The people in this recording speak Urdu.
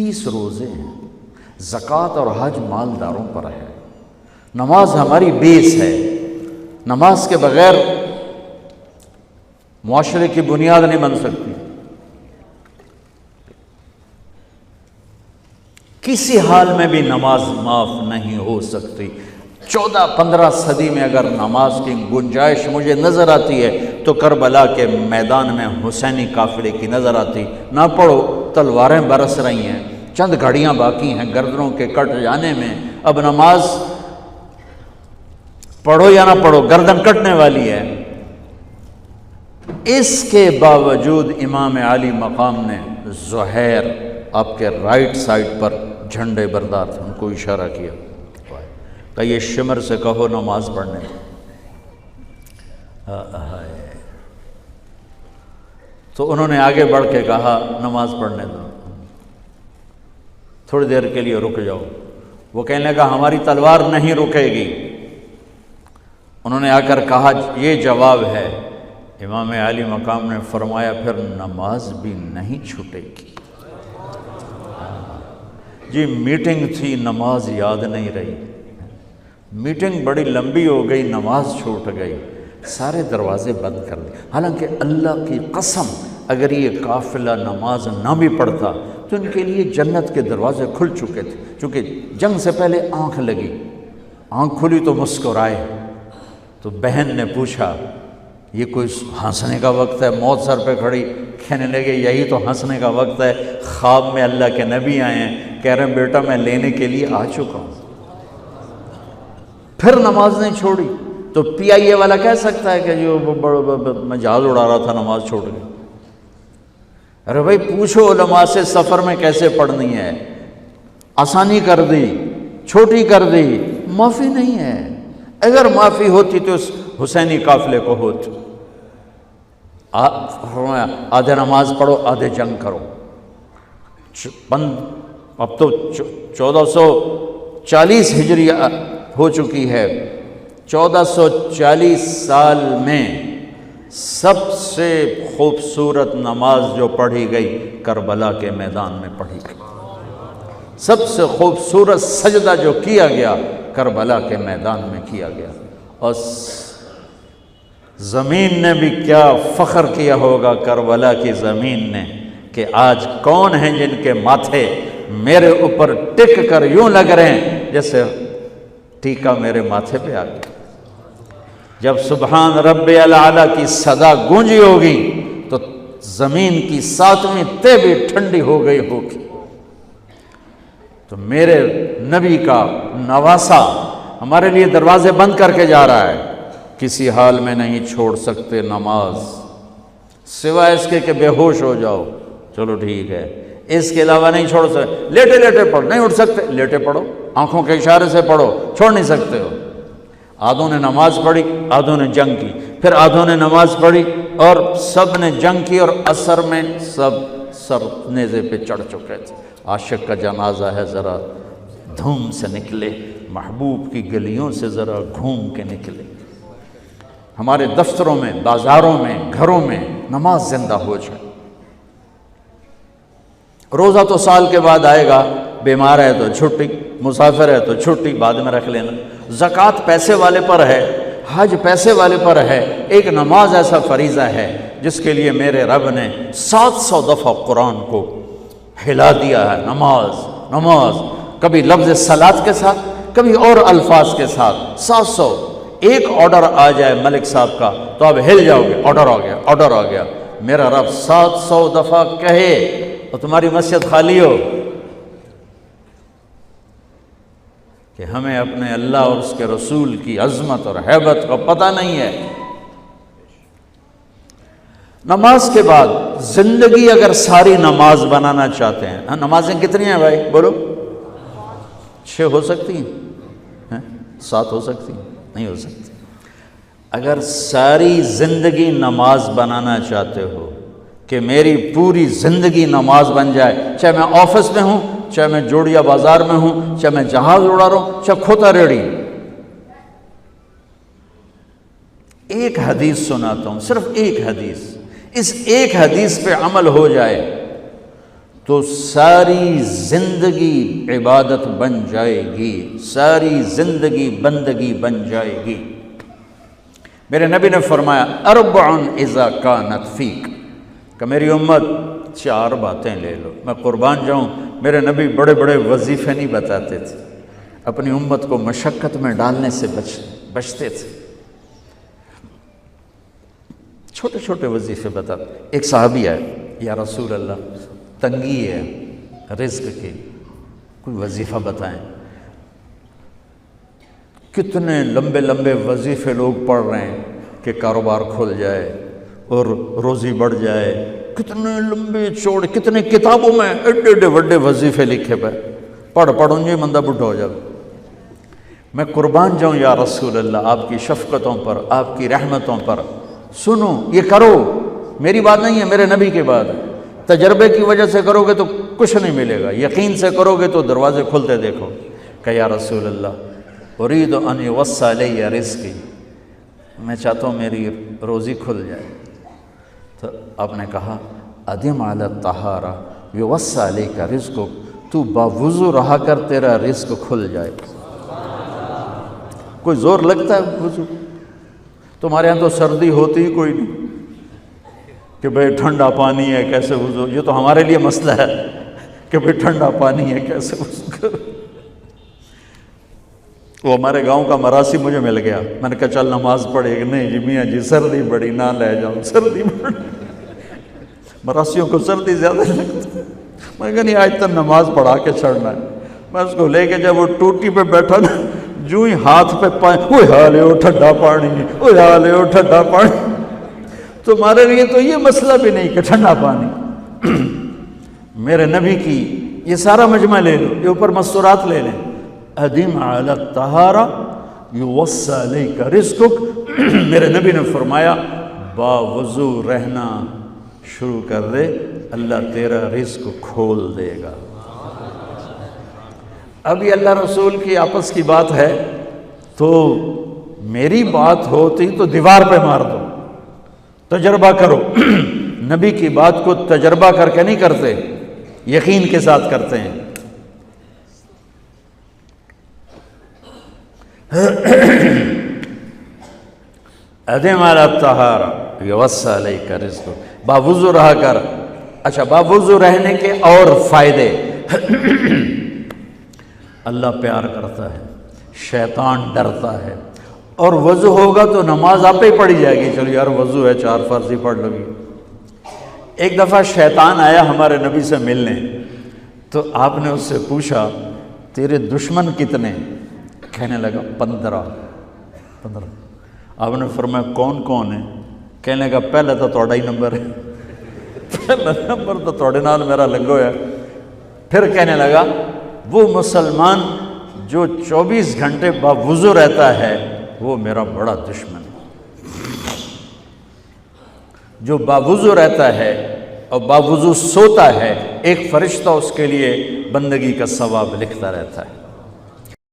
30 روزے ہیں، زکوٰۃ اور حج مالداروں پر ہے، نماز ہماری بیس ہے، نماز کے بغیر معاشرے کی بنیاد نہیں بن سکتی، کسی حال میں بھی نماز معاف نہیں ہو سکتی۔ 14-15 صدی میں اگر نماز کی گنجائش مجھے نظر آتی ہے تو کربلا کے میدان میں حسینی قافلے کی نظر آتی۔ نہ پڑھو، تلواریں برس رہی ہیں، چند گھڑیاں باقی ہیں گردنوں کے کٹ جانے میں، اب نماز پڑھو یا نہ پڑھو گردن کٹنے والی ہے۔ اس کے باوجود امام عالی مقام نے زہیر آپ کے رائٹ سائڈ پر جھنڈے بردار تھے، ان کو اشارہ کیا کہ یہ شمر سے کہو نماز پڑھنے دو۔ تو انہوں نے آگے بڑھ کے کہا نماز پڑھنے دو، تھوڑی دیر کے لیے رک جاؤ۔ وہ کہنے لگا ہماری تلوار نہیں رکے گی۔ انہوں نے آ کر کہا یہ جواب ہے۔ امام عالی مقام نے فرمایا پھر نماز بھی نہیں چھوٹے گی۔ جی میٹنگ تھی، نماز یاد نہیں رہی، میٹنگ بڑی لمبی ہو گئی، نماز چھوٹ گئی، سارے دروازے بند کر دیے۔ حالانکہ اللہ کی قسم اگر یہ قافلہ نماز نہ بھی پڑھتا تو ان کے لیے جنت کے دروازے کھل چکے تھے، چونکہ جنگ سے پہلے آنکھ لگی، آنکھ کھلی تو مسکرائے۔ تو بہن نے پوچھا یہ کوئی ہنسنے کا وقت ہے؟ موت سر پہ کھڑی، کہنے لگے یہی تو ہنسنے کا وقت ہے، خواب میں اللہ کے نبی آئے ہیں، کہہ رہے ہیں بیٹا میں لینے کے لیے آ چکا ہوں۔ پھر نماز نہیں چھوڑی۔ تو پی آئی اے والا کہہ سکتا ہے کہ جو میں جہاز اڑا رہا تھا نماز چھوڑ گئی؟ ارے بھائی پوچھو علماء سے سفر میں کیسے پڑھنی ہے، آسانی کر دی، چھوٹی کر دی، معافی نہیں ہے۔ اگر معافی ہوتی تو اس حسینی قافلے کو ہوتی۔ آدھے نماز پڑھو آدھے جنگ کرو۔ اب تو 1440 ہجری ہو چکی ہے، 1440 سال میں سب سے خوبصورت نماز جو پڑھی گئی کربلا کے میدان میں پڑھی گئی، سب سے خوبصورت سجدہ جو کیا گیا کربلا کے میدان میں کیا گیا۔ اور زمین نے بھی کیا فخر کیا ہوگا کربلا کی زمین نے کہ آج کون ہیں جن کے ماتھے میرے اوپر ٹک کر یوں لگ رہے ہیں جیسے ٹیکا میرے ماتھے پہ آ گیا۔ جب سبحان رب الاعلیٰ کی صدا گونجی ہوگی تو زمین کی 7ویں تہ بھی ٹھنڈی ہو گئی ہوگی۔ تو میرے نبی کا نواسا ہمارے لیے دروازے بند کر کے جا رہا ہے، کسی حال میں نہیں چھوڑ سکتے نماز، سوائے اس کے کہ بے ہوش ہو جاؤ، چلو ٹھیک ہے، اس کے علاوہ نہیں چھوڑ سکتے۔ لیٹے لیٹے پڑھو، نہیں اٹھ سکتے لیٹے پڑھو، آنکھوں کے اشارے سے پڑھو، چھوڑ نہیں سکتے ہو۔ آدھوں نے نماز پڑھی، آدھوں نے جنگ کی، پھر آدھوں نے نماز پڑھی اور سب نے جنگ کی، اور عصر میں سب سر نیزے پہ چڑھ چکے تھے۔ عاشق کا جنازہ ہے، ذرا دھوم سے نکلے، محبوب کی گلیوں سے ذرا گھوم کے نکلے۔ ہمارے دفتروں میں، بازاروں میں، گھروں میں نماز زندہ ہو جائے۔ روزہ تو سال کے بعد آئے گا، بیمار ہے تو چھٹی، مسافر ہے تو چھٹی بعد میں رکھ لینا۔ زکوٰۃ پیسے والے پر ہے، حج پیسے والے پر ہے، ایک نماز ایسا فریضہ ہے جس کے لیے میرے رب نے 700 دفعہ قرآن کو ہلا دیا ہے۔ نماز نماز، کبھی لفظ صلاۃ کے ساتھ، کبھی اور الفاظ کے ساتھ، 700۔ ایک آرڈر آ جائے ملک صاحب کا تو آپ ہل جاؤ گے، آرڈر آ گیا، آرڈر آ گیا۔ میرا رب 700 دفعہ کہے اور تمہاری مسجد خالی ہو کہ ہمیں اپنے اللہ اور اس کے رسول کی عظمت اور ہیبت کا پتہ نہیں ہے۔ نماز کے بعد زندگی اگر ساری نماز بنانا چاہتے ہیں، نمازیں کتنی ہیں بھائی بولو؟ 6 ہو سکتی ہیں، 7 ہو سکتی ہیں، نہیں ہو سکتی۔ اگر ساری زندگی نماز بنانا چاہتے ہو کہ میری پوری زندگی نماز بن جائے، چاہے میں آفس میں ہوں، چاہے میں جوڑیا بازار میں ہوں، چاہے میں جہاز اڑا رہا ہوں، چاہے کھوتا ریڑی، ایک حدیث سناتا ہوں، صرف ایک حدیث، اس ایک حدیث پہ عمل ہو جائے تو ساری زندگی عبادت بن جائے گی، ساری زندگی بندگی بن جائے گی۔ میرے نبی نے فرمایا اربع اذا کانت فیک، کہ میری امت 4 باتیں لے لو۔ میں قربان جاؤں، میرے نبی بڑے بڑے وظیفے نہیں بتاتے تھے، اپنی امت کو مشقت میں ڈالنے سے بچتے تھے، چھوٹے چھوٹے وظیفے بتاتے۔ ایک صحابی آئے، یا رسول اللہ تنگی ہے رزق کی، کوئی وظیفہ بتائیں۔ کتنے لمبے لمبے وظیفے لوگ پڑھ رہے ہیں کہ کاروبار کھل جائے اور روزی بڑھ جائے، کتنے لمبے چوڑے، کتنے کتابوں میں ایڈے ایڈے بڑے وظیفے لکھے پہ، پڑھوں جی مندہ بڈھا ہو جائے۔ میں قربان جاؤں یا رسول اللہ آپ کی شفقتوں پر، آپ کی رحمتوں پر، سنو یہ کرو، میری بات نہیں ہے، میرے نبی کی بات ہے۔ تجربے کی وجہ سے کرو گے تو کچھ نہیں ملے گا، یقین سے کرو گے تو دروازے کھلتے دیکھو۔ کہ یا رسول اللہ ارید ان یوسع علی رزقی، میں چاہتا ہوں میری روزی کھل جائے۔ تو آپ نے کہا ادم علی الطہارہ یوسع علیک رزقک، تو باوضو رہا کر تیرا رزق کھل جائے۔ کوئی زور لگتا ہے وضو؟ تمہارے ہاں تو سردی ہوتی ہی کوئی نہیں کہ بھئی ٹھنڈا پانی ہے کیسے وضو، یہ تو ہمارے لیے مسئلہ ہے کہ بھئی ٹھنڈا پانی ہے کیسے وضو کرو۔ وہ ہمارے گاؤں کا مراسی مجھے مل گیا، میں نے کہا چل نماز پڑھے گی، نہیں جی میاں جی سردی بڑی، نہ لے جاؤں سردی بڑی، مراسیوں کو سردی زیادہ لگتی ہے۔ میں نے کہا نہیں آج تک نماز پڑھا کے چھڑنا ہے۔ میں اس کو لے کے جب وہ ٹوٹی پہ بیٹھا نا، جو ہی ہاتھ پہ پائیں، اوہ حالے ہو ٹھنڈا پانی، اوہ حالے ہو ٹھنڈا پانی۔ تمہارے لیے تو یہ مسئلہ بھی نہیں کہ ٹھنڈا پانی، میرے نبی کی یہ سارا مجمع لے لو، یہ اوپر مستورات لے لیں، ادم علی الطہارہ یوسع علیک رزقک، میرے نبی نے فرمایا باوضو رہنا شروع کر دے، اللہ تیرا رزق کھول دے گا۔ اب یہ اللہ رسول کی آپس کی بات ہے، تو میری بات ہوتی تو دیوار پہ مار دو، تجربہ کرو۔ نبی کی بات کو تجربہ کر کے نہیں کرتے، یقین کے ساتھ کرتے ہیں۔ ادم علی الطہارہ یوسع علیک رزقک، باوضو رہا کر۔ اچھا باوضو رہنے کے اور فائدے، اللہ پیار کرتا ہے، شیطان ڈرتا ہے، اور وضو ہوگا تو نماز آپ ہی پڑھی جائے گی، چلو یار وضو ہے 4 فرض ہی پڑھ لو گی۔ ایک دفعہ شیطان آیا ہمارے نبی سے ملنے، تو آپ نے اس سے پوچھا تیرے دشمن کتنے؟ کہنے لگا 15۔ آپ نے فرمایا کون کون ہے؟ کہنے لگا پہلے تو تھوڑا ہی نمبر ہے، پہلا نمبر تو تھوڑے نال میرا لگو ہے۔ پھر کہنے لگا وہ مسلمان جو 24 گھنٹے باوضو رہتا ہے وہ میرا بڑا دشمن ہے۔ جو باوضو رہتا ہے اور باوضو سوتا ہے، ایک فرشتہ اس کے لیے بندگی کا ثواب لکھتا رہتا ہے۔